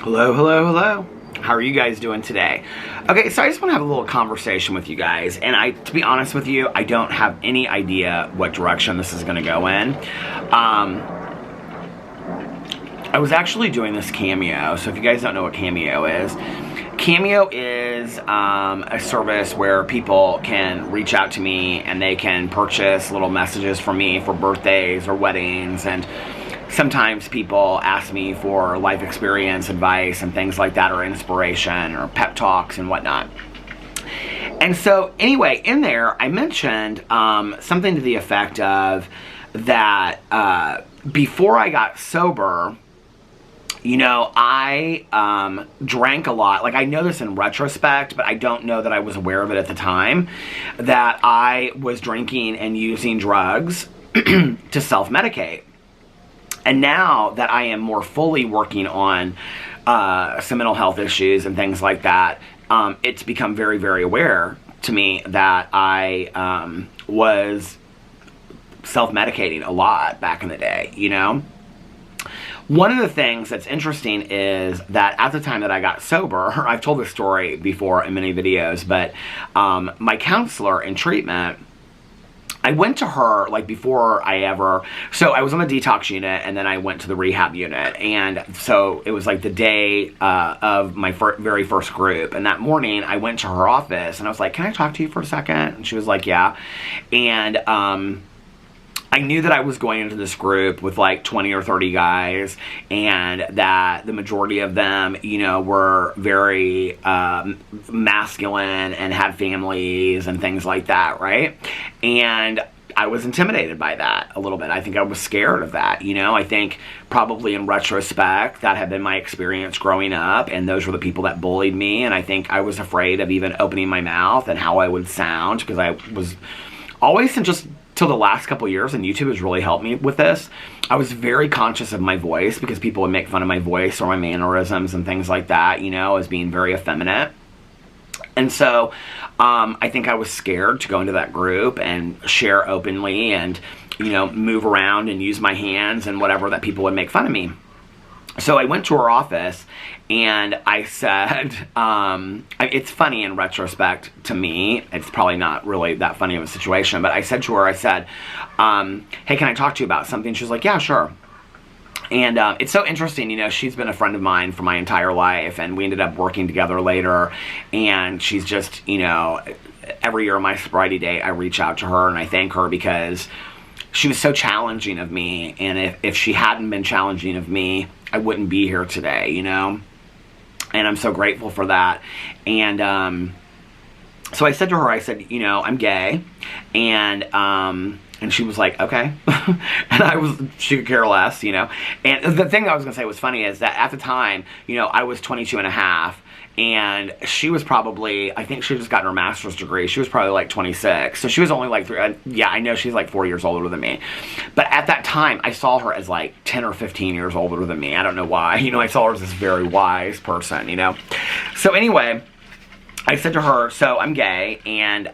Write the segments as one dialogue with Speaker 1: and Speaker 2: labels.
Speaker 1: Hello, hello, hello. How are you guys doing today? Okay, so I just want to have a little conversation with you guys, and to be honest with you, I don't have any idea what direction this is going to go in. I was actually doing this Cameo, so if you guys don't know what Cameo is a service where people can reach out to me and they can purchase little messages from me for birthdays or weddings, and sometimes people ask me for life experience advice and things like that, or inspiration or pep talks and whatnot. And so anyway, in there I mentioned something to the effect of that before I got sober, you know, I drank a lot. Like, I know this in retrospect, but I don't know that I was aware of it at the time, that I was drinking and using drugs to self-medicate. And now that I am more fully working on some mental health issues and things like that, it's become very, very aware to me that I was self-medicating a lot back in the day, you know? One of the things that's interesting is that at the time that I got sober, I've told this story before in many videos, but my counselor in treatment, I went to her, like, before I ever, so I was on the detox unit, and then I went to the rehab unit, and so it was like the day of my very first group, and that morning I went to her office, and I was like, can I talk to you for a second? And she was like, yeah. And I knew that I was going into this group with like 20 or 30 guys, and that the majority of them, you know, were very masculine and had families and things like that, right? And I was intimidated by that a little bit. I think I was scared of that, you know? I think probably in retrospect, that had been my experience growing up, and those were the people that bullied me, and I think I was afraid of even opening my mouth and how I would sound, because I was always, and just till the last couple years, and YouTube has really helped me with this, I was very conscious of my voice, because people would make fun of my voice or my mannerisms and things like that, you know, as being very effeminate. And so I think I was scared to go into that group and share openly and, you know, move around and use my hands and whatever, that people would make fun of me. So I went to her office, and I said, it's funny in retrospect to me, it's probably not really that funny of a situation, but I said to her, I said, hey, can I talk to you about something? She was like, yeah, sure. And it's so interesting, you know, she's been a friend of mine for my entire life, and we ended up working together later, and she's just, you know, every year on my sobriety day, I reach out to her and I thank her, because she was so challenging of me, and if she hadn't been challenging of me, I wouldn't be here today, you know? And I'm so grateful for that. And so I said to her, I said, you know, I'm gay, and she was like, okay. And she could care less, you know? And the thing that I was gonna say was funny is that at the time, you know, I was 22 and a half, and she was probably, I think she just gotten her master's degree. She was probably like 26. So she was only like, yeah, I know she's like 4 years older than me. But at that time, I saw her as like 10 or 15 years older than me. I don't know why. You know, I saw her as this very wise person, you know? So anyway, I said to her, so I'm gay, and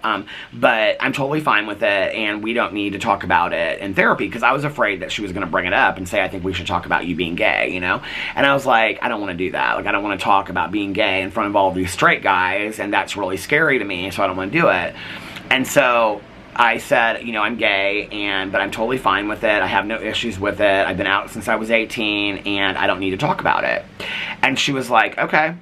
Speaker 1: but I'm totally fine with it, and we don't need to talk about it in therapy, because I was afraid that she was going to bring it up and say, I think we should talk about you being gay, you know? And I was like, I don't want to do that. Like, I don't want to talk about being gay in front of all these straight guys, and that's really scary to me, so I don't want to do it. And so I said, you know, I'm gay, but I'm totally fine with it. I have no issues with it. I've been out since I was 18, and I don't need to talk about it. And she was like, okay.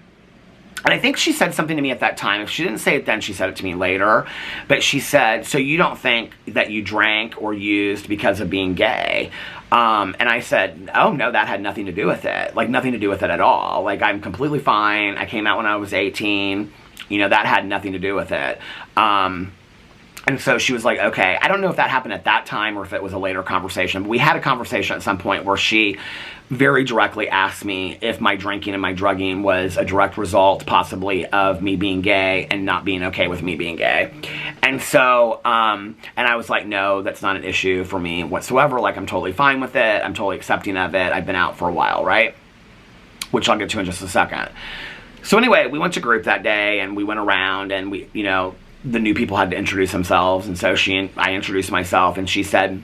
Speaker 1: And I think she said something to me at that time. If she didn't say it then, she said it to me later. But she said, so you don't think that you drank or used because of being gay? And I said, oh, no, that had nothing to do with it. Like, nothing to do with it at all. Like, I'm completely fine. I came out when I was 18. You know, that had nothing to do with it. And so she was like, okay. I don't know if that happened at that time or if it was a later conversation. But we had a conversation at some point where she very directly asked me if my drinking and my drugging was a direct result, possibly, of me being gay and not being okay with me being gay. And so, and I was like, no, that's not an issue for me whatsoever. Like, I'm totally fine with it. I'm totally accepting of it. I've been out for a while, right? Which I'll get to in just a second. So anyway, we went to group that day, and we went around, and we, you know, the new people had to introduce themselves, and so I introduced myself, and she said,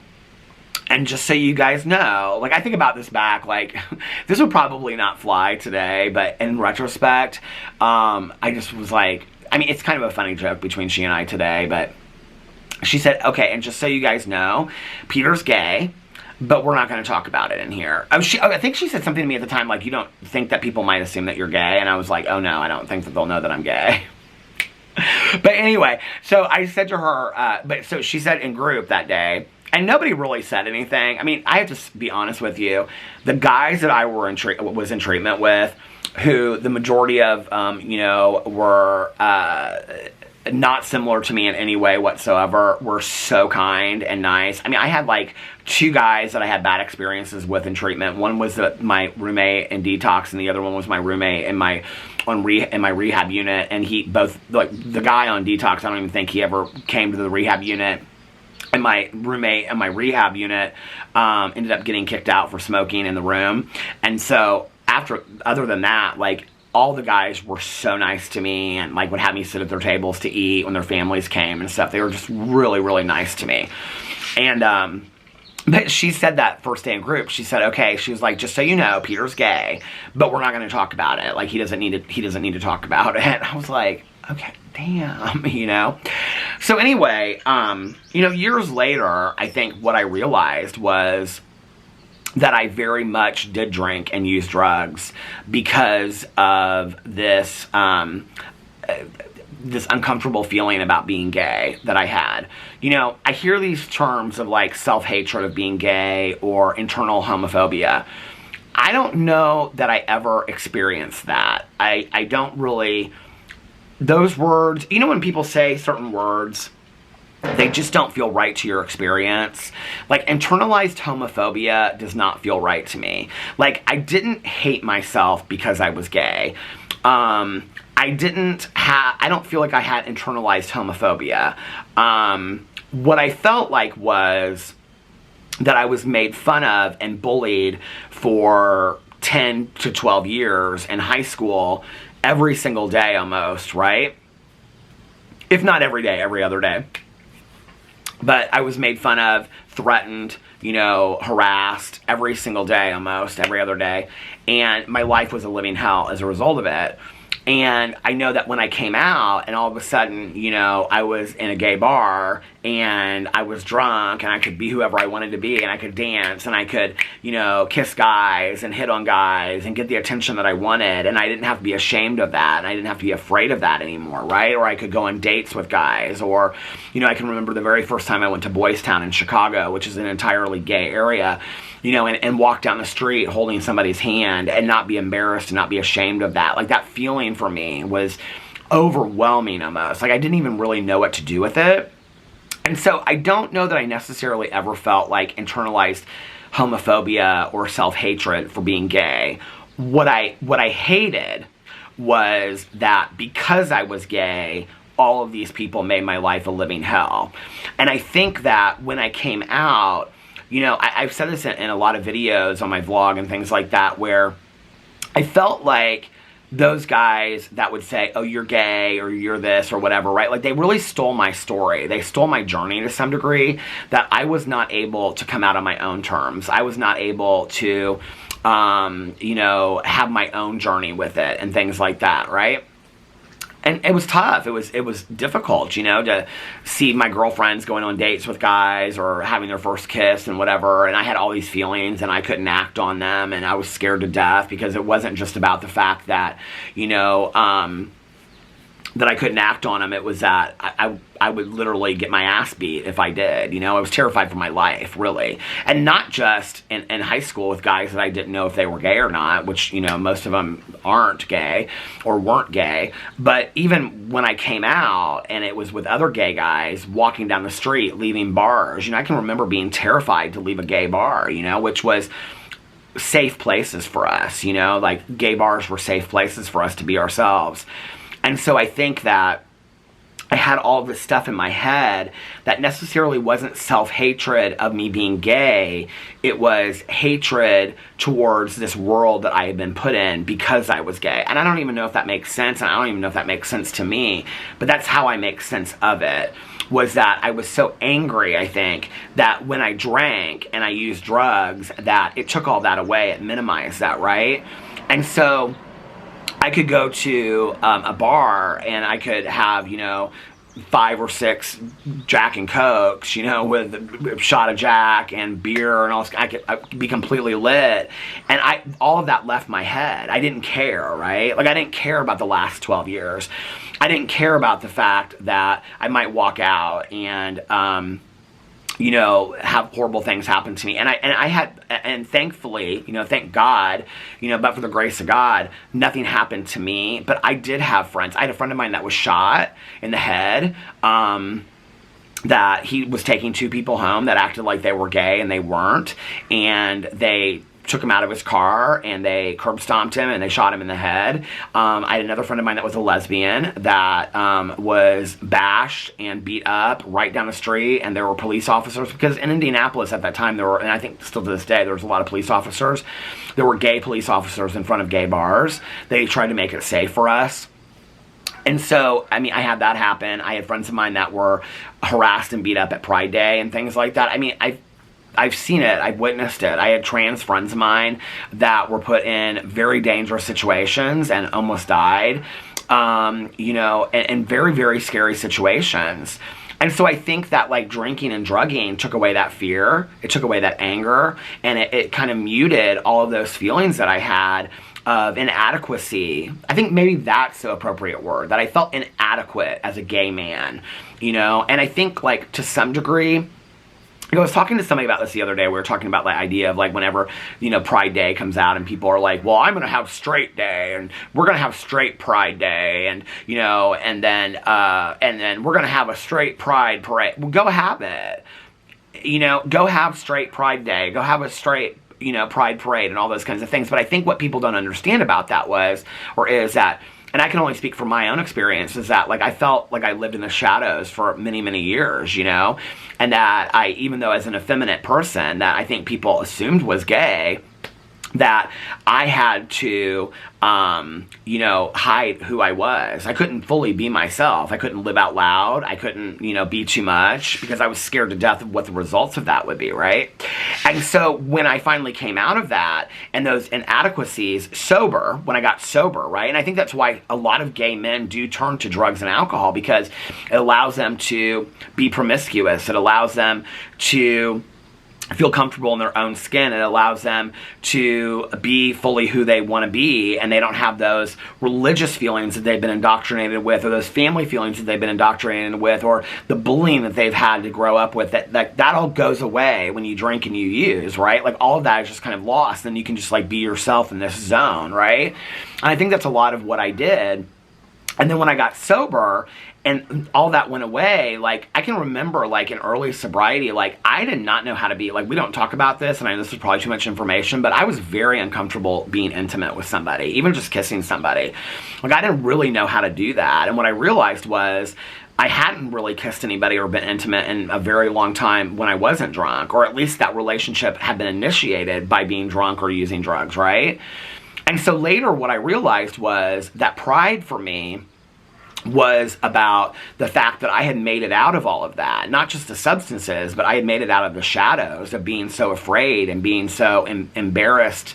Speaker 1: And just so you guys know, like, I think about this back, like, this would probably not fly today, but in retrospect, I just was like, I mean, it's kind of a funny joke between she and I today, but she said, okay, and just so you guys know, Peter's gay, but we're not going to talk about it in here. I think she said something to me at the time, like, you don't think that people might assume that you're gay? And I was like, oh no, I don't think that they'll know that I'm gay. But anyway, so I said to her, so she said in group that day, and nobody really said anything. I mean, I have to be honest with you. The guys that I was in treatment with, who the majority of, were not similar to me in any way whatsoever, were so kind and nice. I mean, I had like 2 guys that I had bad experiences with in treatment. One was my roommate in detox, and the other one was my roommate in my rehab unit. And the guy on detox, I don't even think he ever came to the rehab unit. And my roommate in my rehab unit ended up getting kicked out for smoking in the room. And so other than that, like, all the guys were so nice to me and like would have me sit at their tables to eat when their families came and stuff. They were just really, really nice to me. And but she said that first day in group, she said, okay, she was like, just so you know, Peter's gay, but we're not going to talk about it. Like, he doesn't need to talk about it. I was like, okay, damn, So anyway, years later, I think what I realized was that I very much did drink and use drugs because of this this uncomfortable feeling about being gay that I had. I hear these terms of like self-hatred of being gay or internal homophobia. I don't know that I ever experienced that. I don't really, those words, when people say certain words, they just don't feel right to your experience. Like, internalized homophobia does not feel right to me. Like, I didn't hate myself because I was gay. I don't feel like I had internalized homophobia. What I felt like was that I was made fun of and bullied for 10 to 12 years in high school, every single day almost, right? If not every day, every other day. But I was made fun of, threatened, harassed every single day almost, every other day. And my life was a living hell as a result of it. And I know that when I came out and all of a sudden, I was in a gay bar and I was drunk and I could be whoever I wanted to be and I could dance and I could, kiss guys and hit on guys and get the attention that I wanted, and I didn't have to be ashamed of that and I didn't have to be afraid of that anymore, right? Or I could go on dates with guys, or, I can remember the very first time I went to Boys Town in Chicago, which is an entirely gay area, and walk down the street holding somebody's hand and not be embarrassed and not be ashamed of that. Like, that feeling for me was overwhelming almost. Like, I didn't even really know what to do with it. And so I don't know that I necessarily ever felt like internalized homophobia or self-hatred for being gay. What I hated was that because I was gay, all of these people made my life a living hell. And I think that when I came out, I've said this in a lot of videos on my vlog and things like that, where I felt like those guys that would say, oh, you're gay, or you're this, or whatever, right? Like, they really stole my story. They stole my journey to some degree, that I was not able to come out on my own terms. I was not able to, have my own journey with it and things like that, right? And it was tough. It was difficult, to see my girlfriends going on dates with guys or having their first kiss and whatever. And I had all these feelings and I couldn't act on them. And I was scared to death because it wasn't just about the fact that, that I couldn't act on them. It was that I would literally get my ass beat if I did. I was terrified for my life, really. And not just in high school with guys that I didn't know if they were gay or not, which, most of them aren't gay or weren't gay. But even when I came out and it was with other gay guys walking down the street, leaving bars, I can remember being terrified to leave a gay bar, which was safe places for us, like gay bars were safe places for us to be ourselves. And so I think that I had all this stuff in my head that necessarily wasn't self-hatred of me being gay. It was hatred towards this world that I had been put in because I was gay. And I don't even know if that makes sense, and I don't even know if that makes sense to me, but that's how I make sense of it. was that I was so angry, I think, that when I drank and I used drugs, that it took all that away. It minimized that, right? And so I could go to a bar and I could have, 5 or 6 Jack and Cokes, with a shot of Jack and beer and all this. I could be completely lit. And all of that left my head. I didn't care, right? Like, I didn't care about the last 12 years. I didn't care about the fact that I might walk out and, have horrible things happen to me. And thankfully, thank God, but for the grace of God, nothing happened to me. But I did have friends. I had a friend of mine that was shot in the head, that he was taking 2 people home that acted like they were gay and they weren't. And they took him out of his car and they curb stomped him and they shot him in the head. I had another friend of mine that was a lesbian that was bashed and beat up right down the street, and there were police officers, because in Indianapolis at that time there were, and I think still to this day, there was a lot of police officers. There were gay police officers in front of gay bars. They tried to make it safe for us. And so, I had that happen. I had friends of mine that were harassed and beat up at Pride Day and things like that. I've seen it. I've witnessed it. I had trans friends of mine that were put in very dangerous situations and almost died, and very, very scary situations. And so I think that, like, drinking and drugging took away that fear. It took away that anger, and it kind of muted all of those feelings that I had of inadequacy. I think maybe that's the appropriate word, that I felt inadequate as a gay man, and I think, like, to some degree, I was talking to somebody about this the other day. We were talking about the idea of, like, whenever, Pride Day comes out and people are like, well, I'm going to have straight day and we're going to have straight Pride Day and, and then we're going to have a straight Pride parade. Well, go have it. Go have straight Pride Day. Go have a straight, Pride parade and all those kinds of things. But I think what people don't understand about that is that, and I can only speak from my own experience, is that, like, I felt like I lived in the shadows for many, many years, and that even though as an effeminate person that I think people assumed was gay, that I had to, hide who I was. I couldn't fully be myself. I couldn't live out loud. I couldn't, be too much, because I was scared to death of what the results of that would be, right? And so when I finally came out of that and those inadequacies, when I got sober, right? And I think that's why a lot of gay men do turn to drugs and alcohol, because it allows them to be promiscuous. It allows them to feel comfortable in their own skin. It allows them to be fully who they want to be, and they don't have those religious feelings that they've been indoctrinated with, or those family feelings that they've been indoctrinated with, or the bullying that they've had to grow up with. That all goes away when you drink and you use, right? Like, all of that is just kind of lost, and you can just, like, be yourself in this zone, right? And I think that's a lot of what I did. And then when I got sober and all that went away, like, I can remember, like, in early sobriety, like, I did not know how to be, like, we don't talk about this, and I know this is probably too much information, but I was very uncomfortable being intimate with somebody, even just kissing somebody. Like, I didn't really know how to do that. And what I realized was I hadn't really kissed anybody or been intimate in a very long time when I wasn't drunk, or at least that relationship had been initiated by being drunk or using drugs, right? And so later what I realized was that pride for me was about the fact that I had made it out of all of that. Not just the substances, but I had made it out of the shadows of being so afraid and being so embarrassed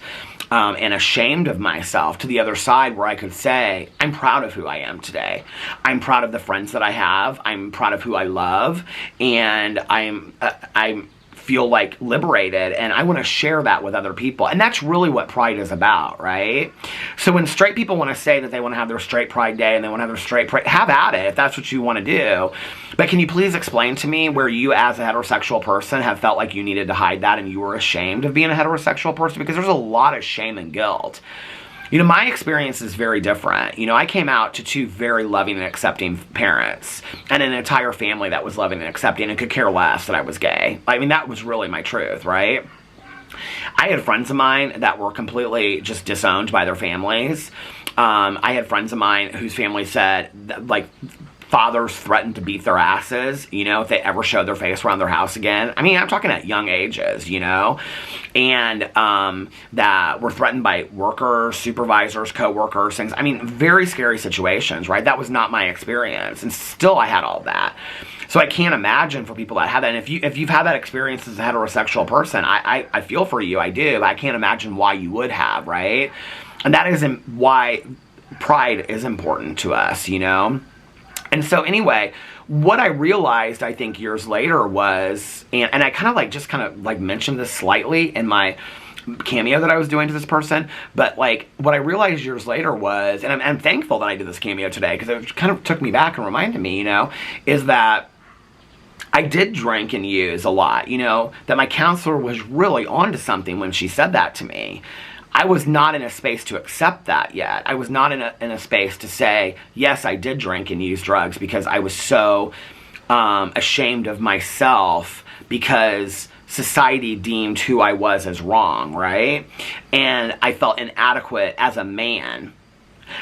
Speaker 1: and ashamed of myself, to the other side, where I could say, I'm proud of who I am today. I'm proud of the friends that I have. I'm proud of who I love. And I'm feel, like, liberated, and I want to share that with other people. And that's really what pride is about, right? So when straight people want to say that they want to have their straight Pride Day and they want to have their straight pride, have at it if that's what you want to do. But can you please explain to me where you, as a heterosexual person, have felt like you needed to hide that and you were ashamed of being a heterosexual person? Because there's a lot of shame and guilt. My experience is very different. I came out to 2 very loving and accepting parents and an entire family that was loving and accepting and could care less that I was gay. That was really my truth, right? I had friends of mine that were completely just disowned by their families. I had friends of mine whose family said, like, fathers threatened to beat their asses, you know, if they ever showed their face around their house again. I mean, I'm talking at young ages, you know, and that were threatened by workers, supervisors, co-workers, things. I mean, very scary situations, right? That was not my experience, and still I had all that. So I can't imagine for people that have that. And if you've had that experience as a heterosexual person, I feel for you, I do. But I can't imagine why you would have, right? And that is why pride is important to us, you know? And so anyway, what I realized, I think, years later was, and I kind of mentioned this slightly in my cameo that I was doing to this person, but like what I realized years later was, and I'm thankful that I did this cameo today, because it kind of took me back and reminded me, you know, is that I did drink and use a lot, you know, that my counselor was really onto something when she said that to me. I was not in a space to accept that yet. I was not in a space to say, yes, I did drink and use drugs, because I was so ashamed of myself because society deemed who I was as wrong, right? And I felt inadequate as a man.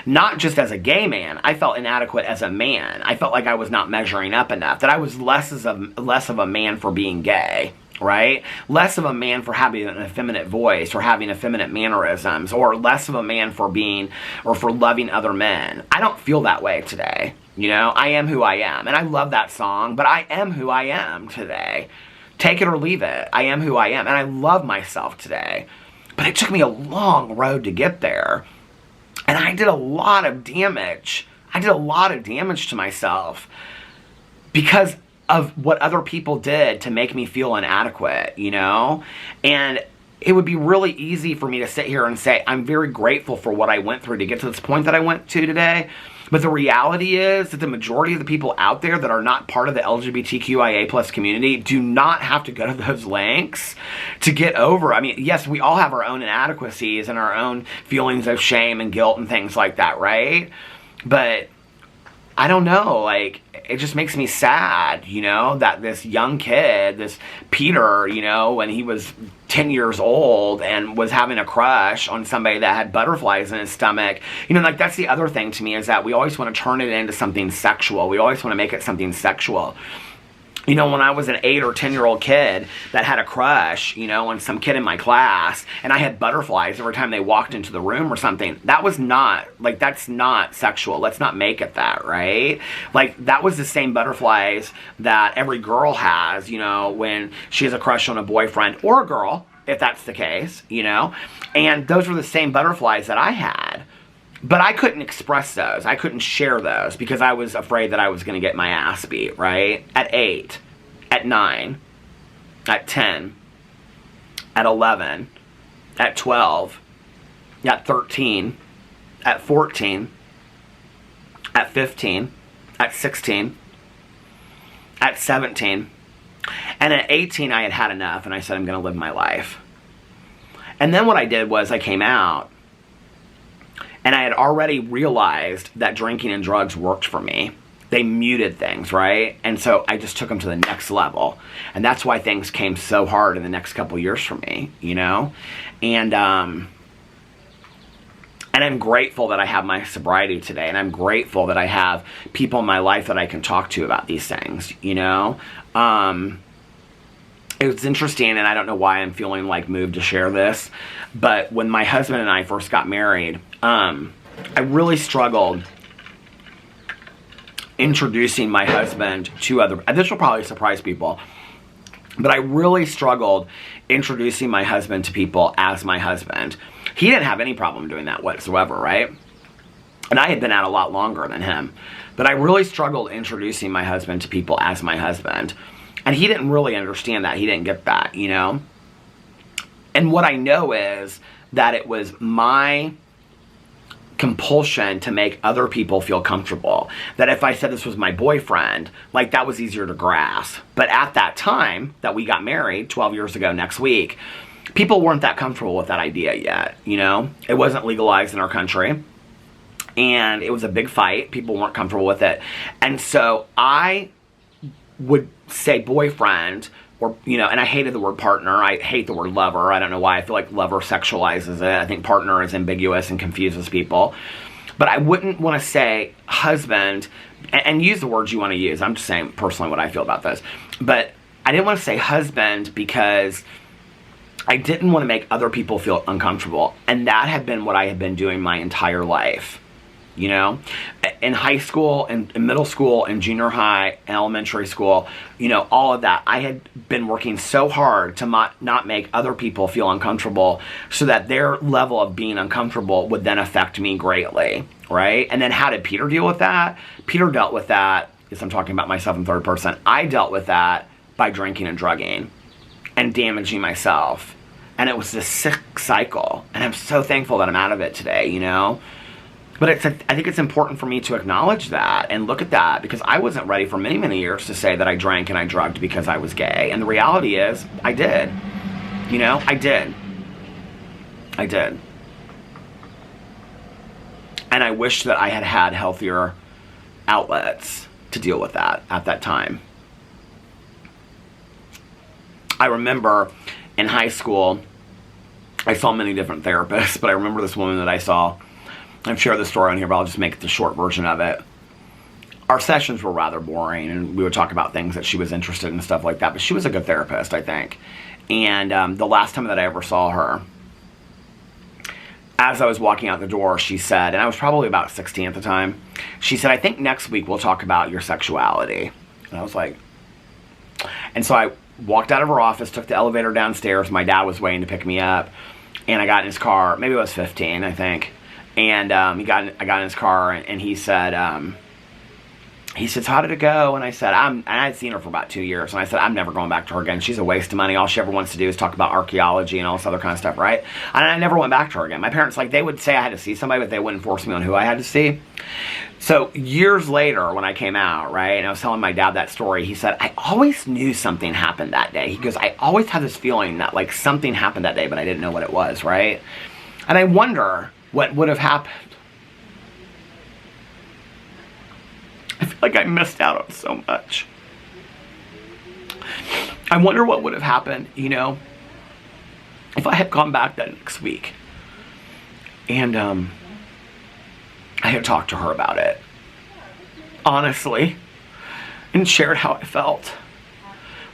Speaker 1: Not just as a gay man, I felt inadequate as a man. I felt like I was not measuring up enough, that I was less of a man for being gay, right? Less of a man for having an effeminate voice or having effeminate mannerisms, or less of a man for being or for loving other men. I don't feel that way today, you know? I am who I am, and I love that song, but I am who I am today. Take it or leave it. I am who I am, and I love myself today. But it took me a long road to get there. And I did a lot of damage. I did a lot of damage to myself because of what other people did to make me feel inadequate, you know? And it would be really easy for me to sit here and say, I'm very grateful for what I went through to get to this point that I went to today. But the reality is that the majority of the people out there that are not part of the LGBTQIA+ community do not have to go to those lengths to get over. I mean, yes, we all have our own inadequacies and our own feelings of shame and guilt and things like that, right? But I don't know, like, it just makes me sad, you know, that this young kid, this Peter, you know, when he was 10 years old and was having a crush on somebody that had butterflies in his stomach, you know, like, that's the other thing to me, is that we always want to turn it into something sexual. We always want to make it something sexual. You know, when I was an 8 or 10-year-old kid that had a crush, you know, on some kid in my class, and I had butterflies every time they walked into the room or something, that was not, like, that's not sexual. Let's not make it that, right? Like, that was the same butterflies that every girl has, you know, when she has a crush on a boyfriend or a girl, if that's the case, you know? And those were the same butterflies that I had. But I couldn't express those. I couldn't share those because I was afraid that I was going to get my ass beat, right? At 8, at 9, at 10, at 11, at 12, at 13, at 14, at 15, at 16, at 17. And at 18, I had had enough, and I said, I'm going to live my life. And then what I did was I came out, and I had already realized that drinking and drugs worked for me. They muted things, right? And so I just took them to the next level. And that's why things came so hard in the next couple years for me, you know? And I'm grateful that I have my sobriety today. And I'm grateful that I have people in my life that I can talk to about these things, you know? It was interesting, and I don't know why I'm feeling like moved to share this, but when my husband and I first got married, I really struggled introducing my husband to other, this will probably surprise people, but I really struggled introducing my husband to people as my husband. He didn't have any problem doing that whatsoever, right? And I had been out a lot longer than him, but I really struggled introducing my husband to people as my husband. And he didn't really understand that. He didn't get that, you know? And what I know is that it was my compulsion to make other people feel comfortable. That if I said this was my boyfriend, like, that was easier to grasp. But at that time that we got married, 12 years ago next week, people weren't that comfortable with that idea yet, you know? It wasn't legalized in our country. And it was a big fight. People weren't comfortable with it. And so I would say boyfriend, or, you know, and I hated the word partner. I hate the word lover. I don't know why. I feel like lover sexualizes it. I think partner is ambiguous and confuses people. But I wouldn't want to say husband and use the words you want to use. I'm just saying personally what I feel about this. But I didn't want to say husband because I didn't want to make other people feel uncomfortable. And that had been what I had been doing my entire life. You know, in high school, in middle school, in junior high, elementary school, you know, all of that. I had been working so hard to not make other people feel uncomfortable so that their level of being uncomfortable would then affect me greatly, right? And then how did Peter deal with that? Peter dealt with that, as I'm talking about myself in third person, I dealt with that by drinking and drugging and damaging myself. And it was this sick cycle. And I'm so thankful that I'm out of it today, you know? But I think it's important for me to acknowledge that and look at that, because I wasn't ready for many, many years to say that I drank and I drugged because I was gay. And the reality is, I did. You know, I did. I did. And I wish that I had had healthier outlets to deal with that at that time. I remember in high school, I saw many different therapists, but I remember this woman that I saw. I've shared the story on here, but I'll just make the short version of it. Our sessions were rather boring, and we would talk about things that she was interested in and stuff like that, but she was a good therapist, I think. And the last time that I ever saw her, as I was walking out the door, she said, and I was probably about 16 at the time, she said, I think next week we'll talk about your sexuality. And I was like, and so I walked out of her office, took the elevator downstairs. My dad was waiting to pick me up, and I got in his car. Maybe I was 15, I think. And I got in his car, and he said, so how did it go? And I said, and I had seen her for about 2 years, and I said, I'm never going back to her again. She's a waste of money. All she ever wants to do is talk about archaeology and all this other kind of stuff, right? And I never went back to her again. My parents, like, they would say I had to see somebody, but they wouldn't force me on who I had to see. So years later, when I came out, right, and I was telling my dad that story, he said, I always knew something happened that day. He goes, I always had this feeling that, like, something happened that day, but I didn't know what it was, right? And I wonder what would have happened. I feel like I missed out on so much. I wonder what would have happened, you know, if I had gone back that next week and I had talked to her about it, honestly, and shared how I felt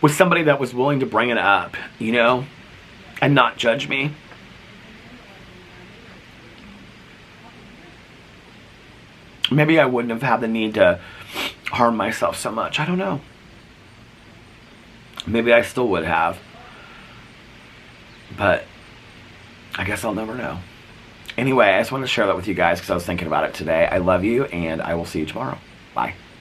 Speaker 1: with somebody that was willing to bring it up, you know, and not judge me. Maybe I wouldn't have had the need to harm myself so much. I don't know. Maybe I still would have. But I guess I'll never know. Anyway, I just wanted to share that with you guys because I was thinking about it today. I love you, and I will see you tomorrow. Bye.